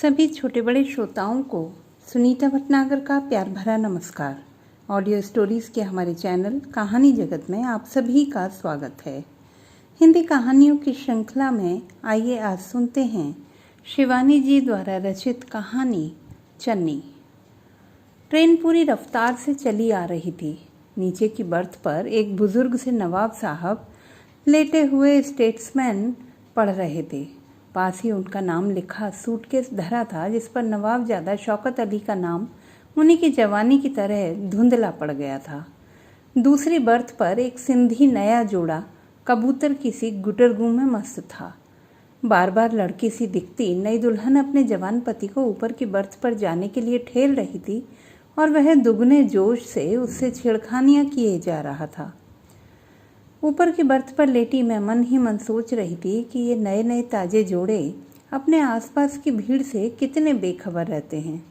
सभी छोटे बड़े श्रोताओं को सुनीता भटनागर का प्यार भरा नमस्कार। ऑडियो स्टोरीज़ के हमारे चैनल कहानी जगत में आप सभी का स्वागत है। हिंदी कहानियों की श्रृंखला में आइए आज सुनते हैं शिवानी जी द्वारा रचित कहानी चन्नी। ट्रेन पूरी रफ्तार से चली आ रही थी। नीचे की बर्थ पर एक बुजुर्ग से नवाब साहब लेटे हुए स्टेट्समैन पढ़ रहे थे। पास ही उनका नाम लिखा सूटकेस धरा था, जिस पर नवाबजादा शौकत अली का नाम उन्हीं की जवानी की तरह धुंधला पड़ गया था। दूसरी बर्थ पर एक सिंधी नया जोड़ा कबूतर की सी गुटरगू में मस्त था। बार बार लड़की सी दिखती नई दुल्हन अपने जवान पति को ऊपर की बर्थ पर जाने के लिए ठेल रही थी और वह दुगने जोश से उससे छेड़खानियां किए जा रहा था। ऊपर की बर्थ पर लेटी मैं मन ही मन सोच रही थी कि ये नए नए ताजे जोड़े अपने आसपास की भीड़ से कितने बेखबर रहते हैं।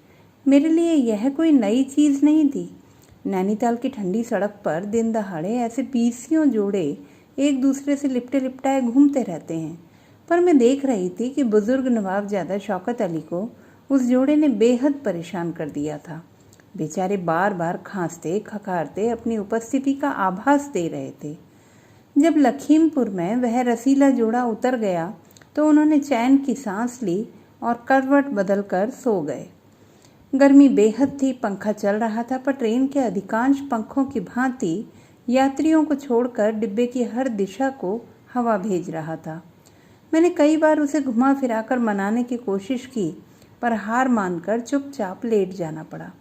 मेरे लिए यह कोई नई चीज़ नहीं थी। नैनीताल की ठंडी सड़क पर दिन दहाड़े ऐसे 20 जोड़े एक दूसरे से लिपटे लिपटाए घूमते रहते हैं, पर मैं देख रही थी कि बुजुर्ग नवाबजादा शौकत अली को उस जोड़े ने बेहद परेशान कर दिया था। बेचारे बार बार खांसते खखारते अपनी उपस्थिति का आभास दे रहे थे। जब लखीमपुर में वह रसीला जोड़ा उतर गया तो उन्होंने चैन की सांस ली और करवट बदलकर सो गए। गर्मी बेहद थी, पंखा चल रहा था, पर ट्रेन के अधिकांश पंखों की भांति यात्रियों को छोड़कर डिब्बे की हर दिशा को हवा भेज रहा था। मैंने कई बार उसे घुमा फिराकर मनाने की कोशिश की, पर हार मानकर चुपचाप लेट जाना पड़ा।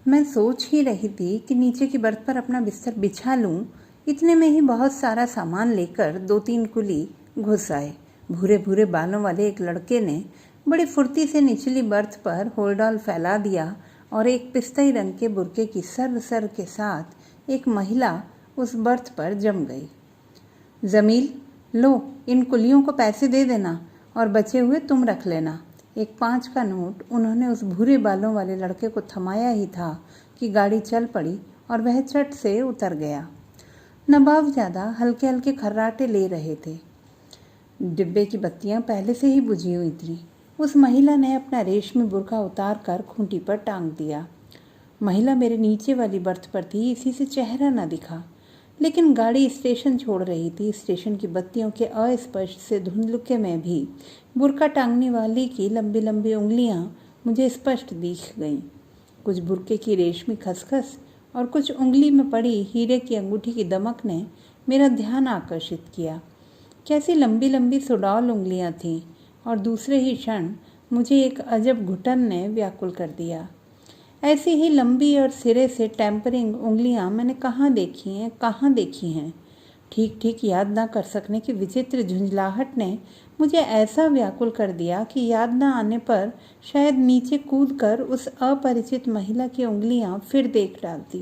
मैं सोच ही रही थी कि नीचे की बर्थ पर अपना बिस्तर बिछा लूं, इतने में ही बहुत सारा सामान लेकर 2-3 कुली घुस आए। भूरे भूरे बालों वाले एक लड़के ने बड़ी फुर्ती से निचली बर्थ पर होल्डॉल फैला दिया और एक पिस्तई रंग के बुर्के की सर के साथ एक महिला उस बर्थ पर जम गई। जमील, लो, इन कुलियों को पैसे दे देना और बचे हुए तुम रख लेना। एक 5 का नोट उन्होंने उस भूरे बालों वाले लड़के को थमाया ही था कि गाड़ी चल पड़ी और वह चट से उतर गया। नवाबजादा हल्के हल्के खर्राटे ले रहे थे। डिब्बे की बत्तियां पहले से ही बुझी हुई थीं। उस महिला ने अपना रेशमी बुर्का उतार कर खूंटी पर टांग दिया। महिला मेरे नीचे वाली बर्थ पर थी, इसी से चेहरा न दिखा, लेकिन गाड़ी स्टेशन छोड़ रही थी। स्टेशन की बत्तियों के अस्पष्ट से धुंधलुके में भी बुर्का टांगने वाली की लंबी लंबी उंगलियां मुझे स्पष्ट दिख गईं। कुछ बुर्के की रेशमी खसखस और कुछ उंगली में पड़ी हीरे की अंगूठी की दमक ने मेरा ध्यान आकर्षित किया। कैसी लंबी लंबी सुडौल उंगलियां थीं और दूसरे ही क्षण मुझे एक अजब घुटन ने व्याकुल कर दिया। ऐसी ही लंबी और सिरे से टेम्परिंग उंगलियां मैंने कहाँ देखी हैं। ठीक ठीक याद ना कर सकने की विचित्र झुंझलाहट ने मुझे ऐसा व्याकुल कर दिया कि याद न आने पर शायद नीचे कूदकर उस अपरिचित महिला की उंगलियां फिर देख डालती।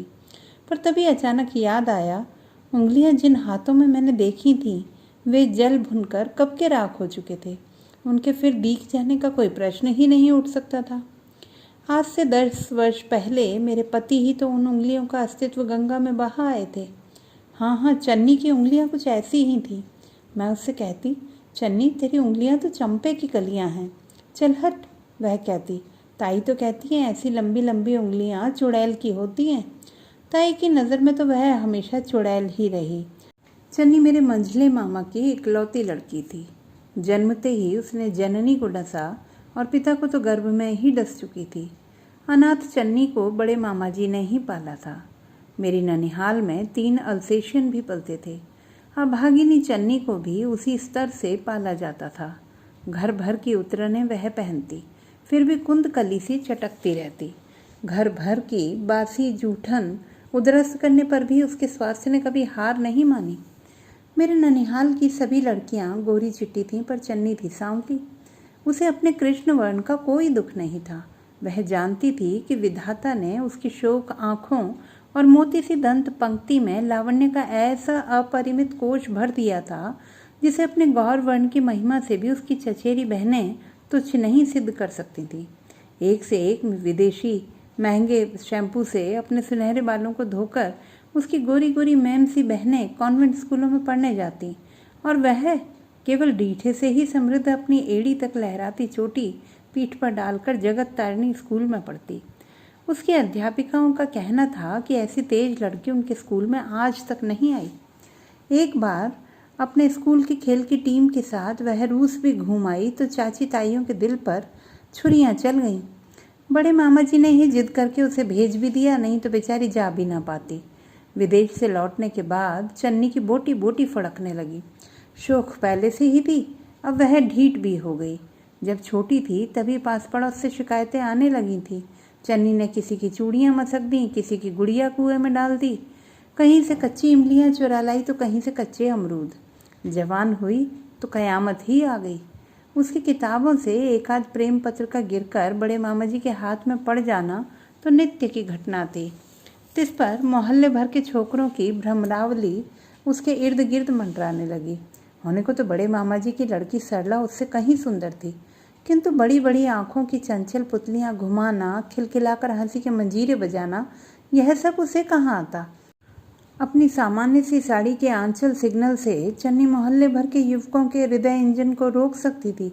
पर तभी अचानक याद आया, उंगलियां जिन हाथों में मैंने देखी थीं वे जल भुनकर कब के राख हो चुके थे। उनके फिर दिख जाने का कोई प्रश्न ही नहीं उठ सकता था। आज से 10 वर्ष पहले मेरे पति ही तो उन उंगलियों का अस्तित्व गंगा में बहा आए थे। हाँ, चन्नी की उंगलियां कुछ ऐसी ही थी। मैं उससे कहती, चन्नी, तेरी उंगलियां तो चंपे की कलियां हैं। चल हट, वह कहती। ताई तो कहती है ऐसी लंबी लंबी उंगलियां चुड़ैल की होती हैं। ताई की नज़र में तो वह हमेशा चुड़ैल ही रही। चन्नी मेरे मंझले मामा की इकलौती लड़की थी। जन्मते ही उसने जननी को डसा और पिता को तो गर्भ में ही डस चुकी थी। अनाथ चन्नी को बड़े मामा जी ने ही पाला था। मेरी ननिहाल में 3 अल्सेशियन भी पलते थे। अभागिनी चन्नी को भी उसी स्तर से पाला जाता था। घर भर की उतरने वह पहनती, फिर भी कुंद कली सी चटकती रहती। घर भर की बासी जूठन उदरस करने पर भी उसके स्वास्थ्य ने कभी हार नहीं मानी। मेरे ननिहाल की सभी लड़कियां गोरी चिट्टी थीं, पर चन्नी थी सांवली। उसे अपने कृष्ण वर्ण का कोई दुख नहीं था। वह जानती थी कि विधाता ने उसकी शोक आँखों और मोती सी दंत पंक्ति में लावण्य का ऐसा अपरिमित कोश भर दिया था जिसे अपने गौर वर्ण की महिमा से भी उसकी चचेरी बहनें तुच्छ नहीं सिद्ध कर सकती थी। एक से एक विदेशी महंगे शैम्पू से अपने सुनहरे बालों को धोकर उसकी गोरी गोरी मैम सी बहनें कॉन्वेंट स्कूलों में पढ़ने जाती और वह केवल डीठे से ही समृद्ध अपनी एड़ी तक लहराती चोटी पीठ पर डालकर जगत तारिणी स्कूल में पढ़ती। उसकी अध्यापिकाओं का कहना था कि ऐसी तेज लड़की उनके स्कूल में आज तक नहीं आई। एक बार अपने स्कूल की खेल की टीम के साथ वह रूस भी घूम आई तो चाची ताइयों के दिल पर छुरियां चल गईं। बड़े मामा जी ने ही जिद करके उसे भेज भी दिया, नहीं तो बेचारी जा भी ना पाती। विदेश से लौटने के बाद चन्नी की बोटी बोटी फड़कने लगी। शौक पहले से ही थी, अब वह ढीठ भी हो गई। जब छोटी थी तभी पास पड़ोस से शिकायतें आने लगी थी। चन्नी ने किसी की चूड़ियाँ मसक दी, किसी की गुड़िया कुएं में डाल दी, कहीं से कच्ची इमलियाँ चुरा लाई तो कहीं से कच्चे अमरूद। जवान हुई तो कयामत ही आ गई। उसकी किताबों से एक आध प्रेम पत्र का गिरकर बड़े मामा जी के हाथ में पड़ जाना तो नित्य की घटना थी। तिस पर मोहल्ले भर के छोकरों की भ्रमरावली उसके इर्द गिर्द मंडराने लगी। होने को तो बड़े मामा जी की लड़की सरला उससे कहीं सुंदर थी, किंतु बड़ी बड़ी आंखों की चंचल पुतलियां घुमाना, खिलखिलाकर हंसी के मंजीरे बजाना, यह सब उसे कहाँ आता। अपनी सामान्य सी साड़ी के आंचल सिग्नल से चन्नी मोहल्ले भर के युवकों के हृदय इंजन को रोक सकती थी।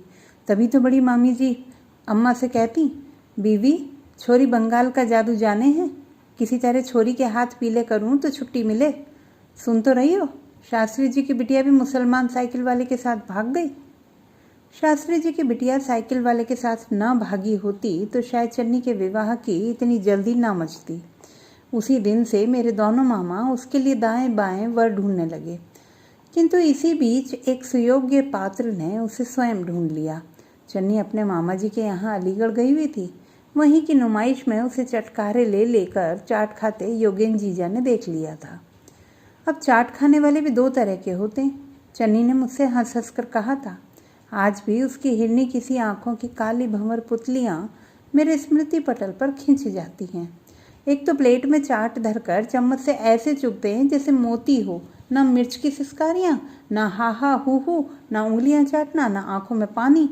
तभी तो बड़ी मामी जी अम्मा से कहती, बीवी छोरी बंगाल का जादू जाने हैं, किसी तरह छोरी के हाथ पीले करूं तो छुट्टी मिले। सुन तो रही हो, शास्त्री जी की बिटिया भी मुसलमान साइकिल वाले के साथ भाग गई। शास्त्री जी की बिटिया साइकिल वाले के साथ ना भागी होती तो शायद चन्नी के विवाह की इतनी जल्दी ना मचती। उसी दिन से मेरे दोनों मामा उसके लिए दाएं बाएं वर ढूंढने लगे, किंतु इसी बीच एक सुयोग्य पात्र ने उसे स्वयं ढूंढ लिया। चन्नी अपने मामा जी के यहाँ अलीगढ़ गई हुई थी। वहीं की नुमाइश में उसे चटकारे ले लेकर चाट खाते योगेन जीजा ने देख लिया था। अब चाट खाने वाले भी दो तरह के होते हैं, चन्नी ने मुझसे हंस हंस कर कहा था। आज भी उसकी हिरनी किसी आंखों की काली भंवर पुतलियां मेरे स्मृति पटल पर खिंच जाती हैं। एक तो प्लेट में चाट धरकर चम्मच से ऐसे चुभते हैं जैसे मोती हो, ना मिर्च की सिसकारियाँ, ना हा हा हु, ना उंगलियां चाटना, ना आंखों में पानी।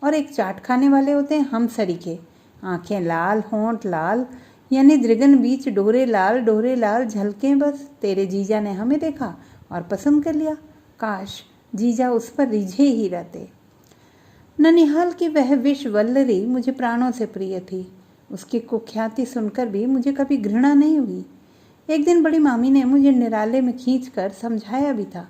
और एक चाट खाने वाले होते हैं हम सरीखे, आंखें लाल, होंठ लाल, यानी दृगन बीच डोरे लाल झलकें बस। तेरे जीजा ने हमें देखा और पसंद कर लिया। काश जीजा उस पर रिझे ही रहते। ननिहाल की वह विश्ववल्लरी मुझे प्राणों से प्रिय थी। उसकी कुख्याति सुनकर भी मुझे कभी घृणा नहीं हुई। एक दिन बड़ी मामी ने मुझे निराले में खींचकर समझाया भी था,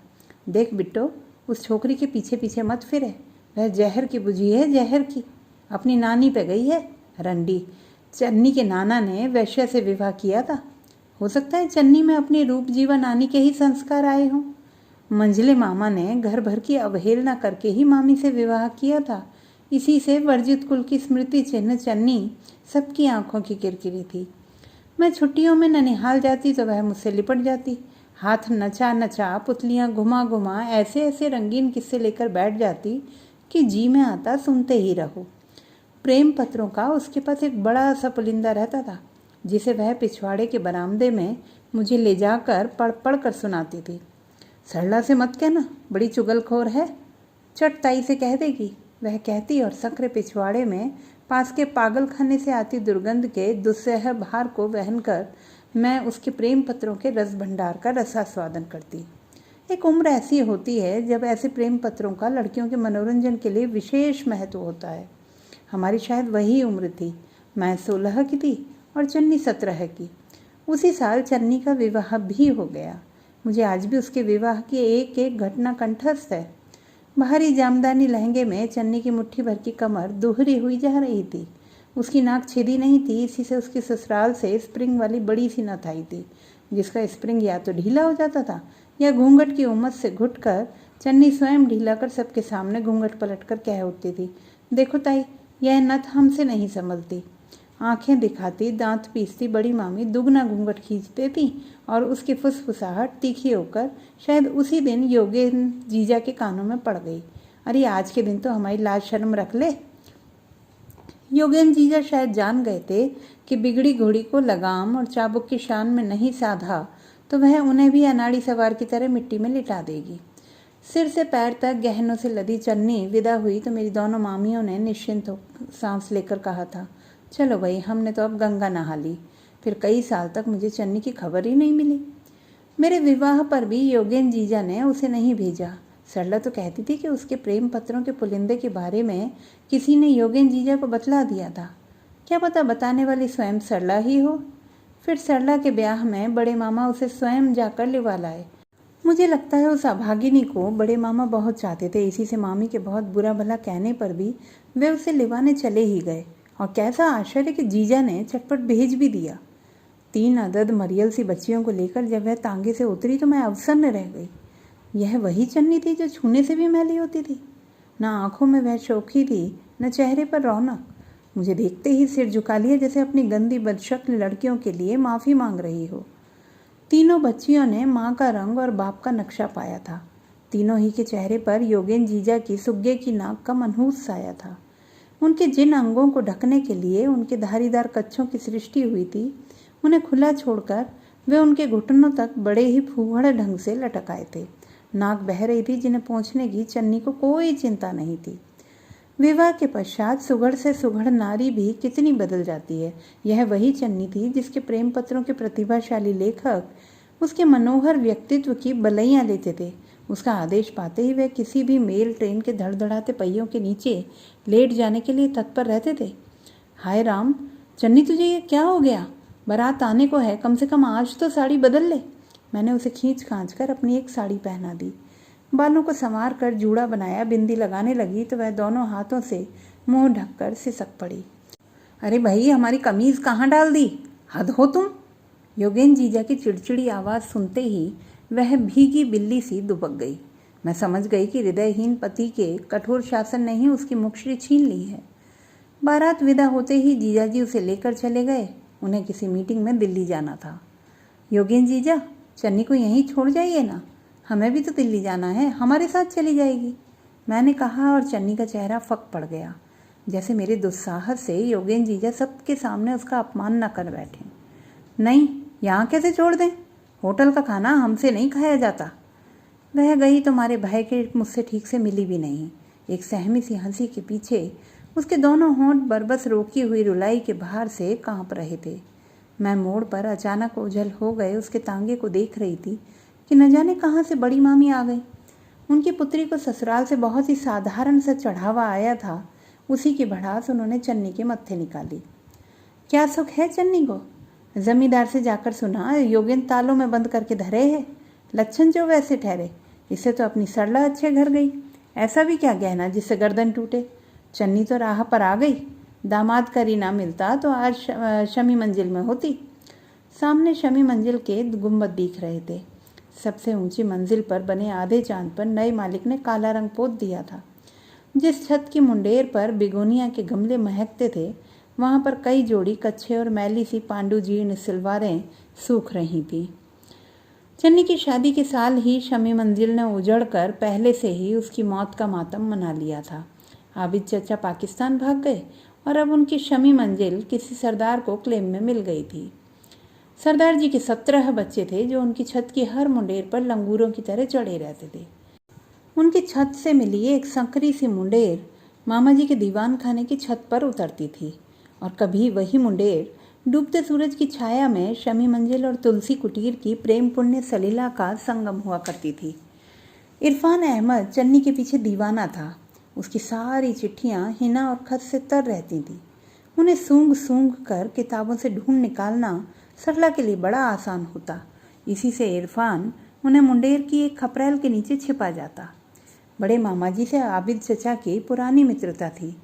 देख बिट्टो, उस छोकरी के पीछे पीछे मत फिरे, वह जहर की बुझी है, जहर की। अपनी नानी पे गई है रंडी। चन्नी के नाना ने वैश्य से विवाह किया था। हो सकता है चन्नी में अपनी रूप जीवा नानी के ही संस्कार आए हों। मंझले मामा ने घर भर की अवहेलना करके ही मामी से विवाह किया था। इसी से वर्जित कुल की स्मृति चिन्ह चन्नी सबकी आंखों की किरकिरी थी। मैं छुट्टियों में ननिहाल जाती तो वह मुझसे लिपट जाती, हाथ नचा नचा, पुतलियां घुमा घुमा ऐसे ऐसे रंगीन किस्से लेकर बैठ जाती कि जी में आता सुनते ही रहो। प्रेम पत्रों का उसके पास एक बड़ा सा पुलिंदा रहता था, जिसे वह पिछवाड़े के बरामदे में मुझे ले जाकर पढ़ पढ़ कर सुनाती थी। सरला से मत कहना, बड़ी चुगलखोर है, चट ताई से कह देगी, वह कहती, और सकरे पिछवाड़े में पास के पागल खाने से आती दुर्गंध के दुस्सह भार को वहन कर मैं उसके प्रेम पत्रों के रस भंडार का रसास्वादन करती। एक उम्र ऐसी होती है जब ऐसे प्रेम पत्रों का लड़कियों के मनोरंजन के लिए विशेष महत्व होता है। हमारी शायद वही उम्र थी। मैं 16 की थी और चन्नी 17 की। उसी साल चन्नी का विवाह भी हो गया। मुझे आज भी उसके विवाह की एक एक घटना कंठस्थ है। भारी जामदानी लहंगे में चन्नी की मुट्ठी भर की कमर दोहरी हुई जा रही थी। उसकी नाक छिदी नहीं थी, इसी से उसके ससुराल से स्प्रिंग वाली बड़ी सी नथ आई थी, जिसका स्प्रिंग या तो ढीला हो जाता था या घूंघट की उम्मत से घुटकर चन्नी स्वयं ढीला कर सबके सामने घूंघट पलट कर कह उठती थी, देखो ताई, यह नथ हमसे नहीं संभलती। आंखें दिखाती, दांत पीसती बड़ी मामी दुगना घूंघट खींच देती और उसकी फुसफुसाहट तीखी होकर शायद उसी दिन योगेन जीजा के कानों में पड़ गई। अरे आज के दिन तो हमारी लाज शर्म रख ले। योगेन जीजा शायद जान गए थे कि बिगड़ी घोड़ी को लगाम और चाबुक की शान में नहीं साधा तो वह उन्हें भी अनाड़ी सवार की तरह मिट्टी में लिटा देगी। सिर से पैर तक गहनों से लदी चन्नी विदा हुई तो मेरी दोनों मामियों ने निश्चिंत सांस लेकर कहा था, चलो भाई, हमने तो अब गंगा नहा ली। फिर कई साल तक मुझे चन्नी की खबर ही नहीं मिली। मेरे विवाह पर भी योगेन जीजा ने उसे नहीं भेजा। सरला तो कहती थी कि उसके प्रेम पत्रों के पुलिंदे के बारे में किसी ने योगेन जीजा को बतला दिया था। क्या पता बताने वाली स्वयं सरला ही हो। फिर सरला के ब्याह में बड़े मामा उसे स्वयं जाकर लिवा लाए। मुझे लगता है उस अभागिनी को बड़े मामा बहुत चाहते थे, इसी से मामी के बहुत बुरा भला कहने पर भी वे उसे लिवाने चले ही गए। और कैसा आश्चर्य कि जीजा ने चटपट भेज भी दिया। 3 अदद मरियल सी बच्चियों को लेकर जब वह तांगे से उतरी तो मैं अवसन्न रह गई। यह वही चन्नी थी जो छूने से भी मैली होती थी। न आंखों में वह शौखी थी, न चेहरे पर रौनक। मुझे देखते ही सिर झुका लिया, जैसे अपनी गंदी बदशक्ल लड़कियों के लिए माफ़ी मांग रही हो। तीनों बच्चियों ने माँ का रंग और बाप का नक्शा पाया था। तीनों ही के चेहरे पर योगेन जीजा की सुग्गे की नाक का मनहूस साया था। उनके जिन अंगों को ढकने के लिए उनके धारीदार कच्छों की सृष्टि हुई थी, उन्हें खुला छोड़कर वे उनके घुटनों तक बड़े ही फूहड़ ढंग से लटक आए थे। नाक बह रही थी, जिन्हें पहुँचने की चन्नी को कोई चिंता नहीं थी। विवाह के पश्चात सुघड़ से सुघड़ नारी भी कितनी बदल जाती है। यह वही चन्नी थी जिसके प्रेम पत्रों के प्रतिभाशाली लेखक उसके मनोहर व्यक्तित्व की बलैयाँ लेते थे। उसका आदेश पाते ही वह किसी भी मेल ट्रेन के धड़धड़ाते पहियों के नीचे लेट जाने के लिए तत्पर रहते थे। हाय राम, चन्नी तुझे ये क्या हो गया? बारात आने को है, कम से कम आज तो साड़ी बदल ले। मैंने उसे खींच खांच कर अपनी एक साड़ी पहना दी। बालों को संवार कर जूड़ा बनाया, बिंदी लगाने लगी तो वह दोनों हाथों से मुंह ढककर सिसक पड़ी। अरे भाई, हमारी कमीज़ कहाँ डाल दी? हद हो तुम। योगेन जीजा की चिड़चिड़ी आवाज़ सुनते ही वह भीगी बिल्ली सी दुबक गई। मैं समझ गई कि हृदयहीन पति के कठोर शासन ने ही उसकी मुखश्री छीन ली है। बारात विदा होते ही जीजाजी उसे लेकर चले गए। उन्हें किसी मीटिंग में दिल्ली जाना था। योगेन जीजा, चन्नी को यहीं छोड़ जाइए ना, हमें भी तो दिल्ली जाना है, हमारे साथ चली जाएगी, मैंने कहा। और चन्नी का चेहरा फक पड़ गया, जैसे मेरे दुस्साहस से योगेन जीजा सबके सामने उसका अपमान न कर बैठे। नहीं, यहाँ कैसे छोड़ दें? होटल का खाना हमसे नहीं खाया जाता। वह गई तो हमारे भाई के मुझसे ठीक से मिली भी नहीं। एक सहमी सी हंसी के पीछे उसके दोनों होंठ बरबस रोकी हुई रुलाई के भार से कांप रहे थे। मैं मोड़ पर अचानक ओझल हो गए उसके तांगे को देख रही थी कि न जाने कहाँ से बड़ी मामी आ गई। उनकी पुत्री को ससुराल से बहुत ही साधारण सा चढ़ावा आया था, उसी की भड़ास उन्होंने चन्नी के मत्थे निकाली। क्या सुख है चन्नी को? जमींदार से जाकर सुना योगेन तालों में बंद करके धरे है। लक्षण जो वैसे ठहरे, इससे तो अपनी सरला अच्छे घर गई। ऐसा भी क्या गहना जिससे गर्दन टूटे? चन्नी तो राह पर आ गई। दामाद करी ना मिलता तो आज शमी मंजिल में होती। सामने शमी मंजिल के गुंबद दिख रहे थे। सबसे ऊंची मंजिल पर बने आधे चांद पर नए मालिक ने काला रंग पोत दिया था। जिस छत की मुंडेर पर बिगोनिया के गमले महकते थे, वहां पर कई जोड़ी कच्छे और मैली सी पांडु जीर्ण सिलवारें सूख रही थी। चन्नी की शादी के साल ही शमी मंजिल ने उजड़कर पहले से ही उसकी मौत का मातम मना लिया था। आबिद चचा पाकिस्तान भाग गए और अब उनकी शमी मंजिल किसी सरदार को क्लेम में मिल गई थी। सरदार जी के 17 बच्चे थे जो उनकी छत की हर मुंडेर पर लंगूरों की तरह चढ़े रहते थे। उनकी छत से मिली एक संकरी सी मुंडेर मामा जी के दीवान खाने की छत पर उतरती थी और कभी वही मुंडेर डूबते सूरज की छाया में शमी मंजिल और तुलसी कुटीर की प्रेम पुण्य सलीला का संगम हुआ करती थी। इरफान अहमद चन्नी के पीछे दीवाना था। उसकी सारी चिट्ठियाँ हिना और खत से तर रहती थीं। उन्हें सूंघ सूंघ कर किताबों से ढूंढ निकालना सरला के लिए बड़ा आसान होता। इसी से इरफान उन्हें मुंडेर की एक खपरेल के नीचे छिपा जाता। बड़े मामा जी से आबिद चचा की पुरानी मित्रता थी।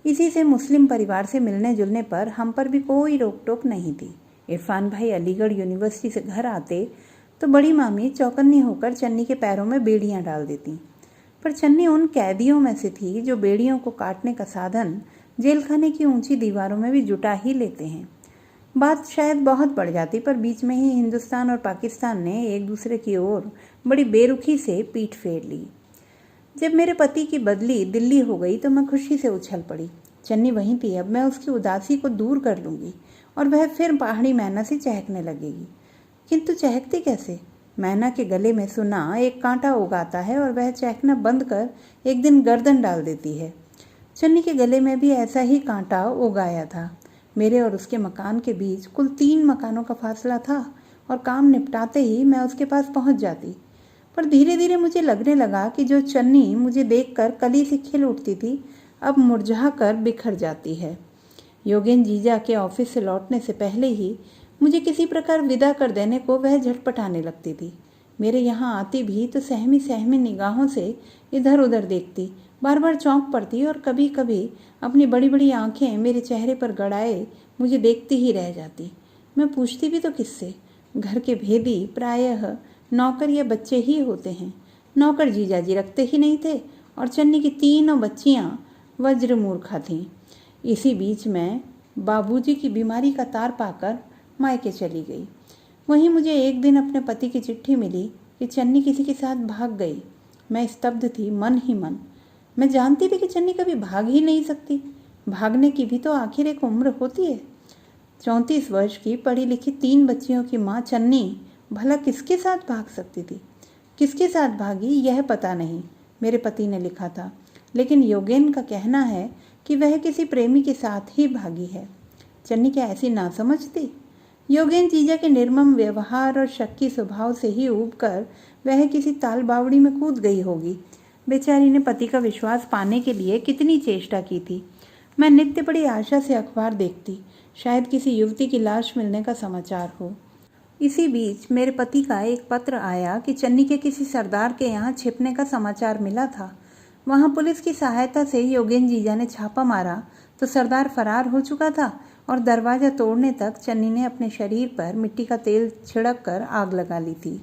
इसी से मुस्लिम परिवार से मिलने जुलने पर हम पर भी कोई रोक टोक नहीं थी। इरफान भाई अलीगढ़ यूनिवर्सिटी से घर आते तो बड़ी मामी चौकन्नी होकर चन्नी के पैरों में बेड़ियां डाल देती। पर चन्नी उन कैदियों में से थी जो बेड़ियों को काटने का साधन जेल खाने की ऊंची दीवारों में भी जुटा ही लेते हैं। बात शायद बहुत बढ़ जाती, पर बीच में ही हिंदुस्तान और पाकिस्तान ने एक दूसरे की ओर बड़ी बेरुखी से पीठ फेर ली। जब मेरे पति की बदली दिल्ली हो गई तो मैं खुशी से उछल पड़ी। चन्नी वहीं थी, अब मैं उसकी उदासी को दूर कर लूँगी और वह फिर पहाड़ी मैना से चहकने लगेगी। किंतु चहकती कैसे? मैना के गले में सुना एक कांटा उगाता है और वह चहकना बंद कर एक दिन गर्दन डाल देती है। चन्नी के गले में भी ऐसा ही कांटा उगाया था। मेरे और उसके मकान के बीच कुल 3 मकानों का फासला था और काम निपटाते ही मैं उसके पास पहुंच जाती। पर धीरे धीरे मुझे लगने लगा कि जो चन्नी मुझे देखकर कली से खिल उठती थी, अब मुरझा कर बिखर जाती है। योगेन जीजा के ऑफिस से लौटने से पहले ही मुझे किसी प्रकार विदा कर देने को वह झटपटाने लगती थी। मेरे यहाँ आती भी तो सहमी सहमी निगाहों से इधर उधर देखती, बार बार चौंक पड़ती और कभी कभी अपनी बड़ी बड़ी आंखें मेरे चेहरे पर गड़ाए मुझे देखती ही रह जाती। मैं पूछती भी तो किससे? घर के भेदी प्रायः नौकर या बच्चे ही होते हैं। नौकर जीजाजी रखते ही नहीं थे और चन्नी की तीनों बच्चियां वज्र मूर्खा थीं। इसी बीच मैं बाबूजी की बीमारी का तार पाकर मायके चली गई। वहीं मुझे एक दिन अपने पति की चिट्ठी मिली कि चन्नी किसी के साथ भाग गई। मैं स्तब्ध थी मन ही मन। मैं जानती थी कि चन्नी कभी भाग ही नहीं सकती। भागने की भी तो आखिर एक उम्र होती है। 34 वर्ष की पढ़ी लिखी 3 बच्चियों की माँ चन्नी भला किसके साथ भाग सकती थी? किसके साथ भागी यह पता नहीं, मेरे पति ने लिखा था, लेकिन योगेन का कहना है कि वह किसी प्रेमी के साथ ही भागी है। चन्नी क्या ऐसी ना समझती? योगेन जीजा के निर्मम व्यवहार और शक्की स्वभाव से ही ऊबकर वह किसी ताल बावड़ी में कूद गई होगी। बेचारी ने पति का विश्वास पाने के लिए कितनी चेष्टा की थी। मैं नित्य बड़ी आशा से अखबार देखती, शायद किसी युवती की लाश मिलने का समाचार हो। इसी बीच मेरे पति का एक पत्र आया कि चन्नी के किसी सरदार के यहाँ छिपने का समाचार मिला था। वहाँ पुलिस की सहायता से योगेन जीजा ने छापा मारा तो सरदार फरार हो चुका था और दरवाज़ा तोड़ने तक चन्नी ने अपने शरीर पर मिट्टी का तेल छिड़क कर आग लगा ली थी।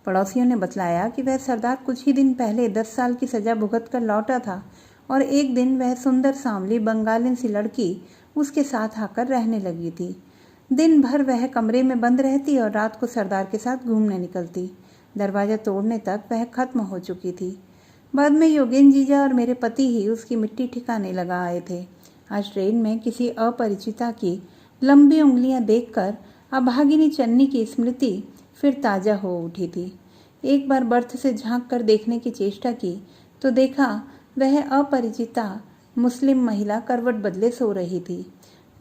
पड़ोसियों ने बतलाया कि वह सरदार कुछ ही दिन पहले 10 साल की सजा भुगत कर लौटा था और एक दिन वह सुंदर सांवली बंगालिन सी लड़की उसके साथ आकर रहने लगी थी। दिन भर वह कमरे में बंद रहती और रात को सरदार के साथ घूमने निकलती। दरवाज़ा तोड़ने तक वह खत्म हो चुकी थी। बाद में योगेन जीजा और मेरे पति ही उसकी मिट्टी ठिकाने लगा आए थे। आज ट्रेन में किसी अपरिचिता की लंबी उंगलियां देखकर अभागिनी चन्नी की स्मृति फिर ताज़ा हो उठी थी। एक बार बर्थ से झांक कर देखने की चेष्टा की तो देखा वह अपरिचिता मुस्लिम महिला करवट बदले सो रही थी।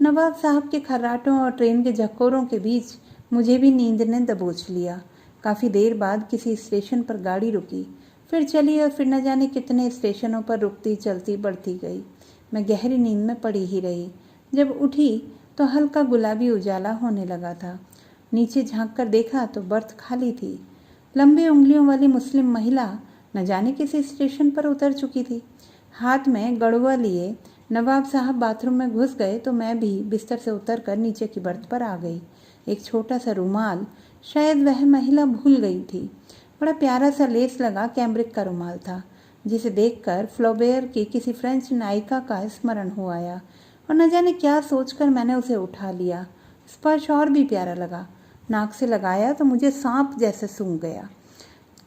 नवाब साहब के खर्राटों और ट्रेन के झक्कोरों के बीच मुझे भी नींद ने दबोच लिया। काफ़ी देर बाद किसी स्टेशन पर गाड़ी रुकी, फिर चली और फिर न जाने कितने स्टेशनों पर रुकती चलती बढ़ती गई। मैं गहरी नींद में पड़ी ही रही। जब उठी तो हल्का गुलाबी उजाला होने लगा था। नीचे झांक कर देखा तो बर्थ खाली थी। लंबी उंगलियों वाली मुस्लिम महिला न जाने किसी स्टेशन पर उतर चुकी थी। हाथ में गड़ुआ लिए नवाब साहब बाथरूम में घुस गए तो मैं भी बिस्तर से उतरकर नीचे की बर्थ पर आ गई। एक छोटा सा रुमाल शायद वह महिला भूल गई थी। बड़ा प्यारा सा लेस लगा कैम्ब्रिक का रुमाल था, जिसे देखकर फ्लॉबेयर की किसी फ्रेंच नायिका का स्मरण हो आया और न जाने क्या सोचकर मैंने उसे उठा लिया। स्पर्श और भी प्यारा लगा। नाक से लगाया तो मुझे सांप जैसे सूंघ गया।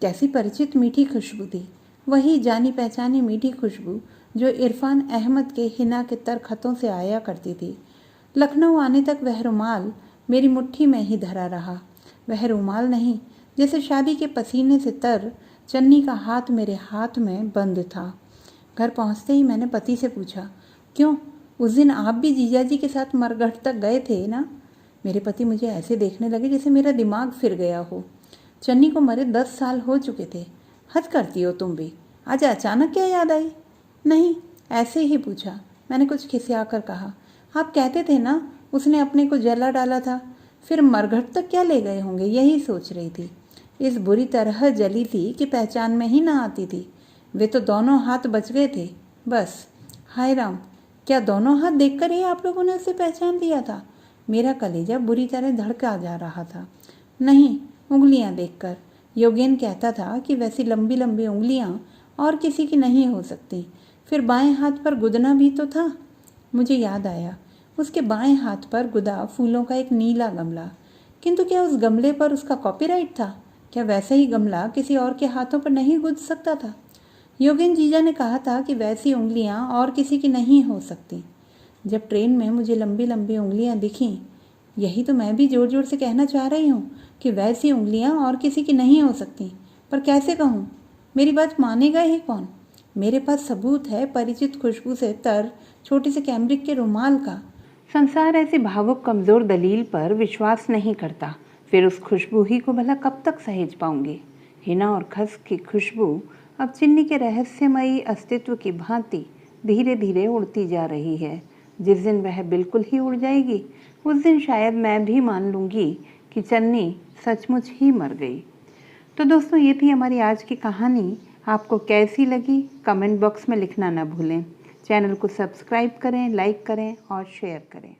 कैसी परिचित मीठी खुशबू थी, वही जानी पहचानी मीठी खुशबू जो इरफान अहमद के हिना के तर खतों से आया करती थी। लखनऊ आने तक वह रुमाल मेरी मुट्ठी में ही धरा रहा। वह रुमाल नहीं, जैसे शादी के पसीने से तर चन्नी का हाथ मेरे हाथ में बंद था। घर पहुंचते ही मैंने पति से पूछा, क्यों, उस दिन आप भी जीजाजी के साथ मरघट तक गए थे ना? मेरे पति मुझे ऐसे देखने लगे जैसे मेरा दिमाग फिर गया हो। चन्नी को मरे 10 साल हो चुके थे। हद करती हो तुम भी, आज अचानक क्या याद आई? नहीं, ऐसे ही पूछा। मैंने कुछ खिसिया कर कहा, आप कहते थे ना उसने अपने को जला डाला था, फिर मरघट तक क्या ले गए होंगे, यही सोच रही थी। इस बुरी तरह जली थी कि पहचान में ही ना आती थी। वे तो दोनों हाथ बच गए थे बस। हाय राम, क्या दोनों हाथ देखकर ही आप लोगों ने उसे पहचान लिया था? मेरा कलेजा बुरी तरह धड़का जा रहा था। नहीं, उंगलियां देखकर। योगेन कहता था कि वैसी लंबी लंबी उंगलियां और किसी की नहीं हो सकती। फिर बाएं हाथ पर गुदना भी तो था। मुझे याद आया, उसके बाएं हाथ पर गुदा फूलों का एक नीला गमला। किंतु क्या उस गमले पर उसका कॉपीराइट था? क्या वैसा ही गमला किसी और के हाथों पर नहीं गुद सकता था? योगेन जीजा ने कहा था कि वैसी उंगलियां और किसी की नहीं हो सकती। जब ट्रेन में मुझे लंबी लंबी उंगलियां दिखीं, यही तो मैं भी जोर जोर से कहना चाह रही हूँ कि वैसी उंगलियां और किसी की नहीं हो सकती। पर कैसे कहूँ? मेरी बात मानेगा ही कौन? मेरे पास सबूत है परिचित खुशबू से तर छोटे से कैम्ब्रिक के रुमाल का। संसार ऐसी भावुक कमज़ोर दलील पर विश्वास नहीं करता। फिर उस खुशबू ही को भला कब तक सहेज पाऊंगी? हिना और खस की खुशबू अब चिन्नी के रहस्यमयी अस्तित्व की भांति धीरे धीरे उड़ती जा रही है। जिस दिन वह बिल्कुल ही उड़ जाएगी, उस दिन शायद मैं भी मान लूँगी कि चन्नी सचमुच ही मर गई। तो दोस्तों, ये थी हमारी आज की कहानी। आपको कैसी लगी कमेंट बॉक्स में लिखना ना भूलें। चैनल को सब्सक्राइब करें, लाइक करें और शेयर करें।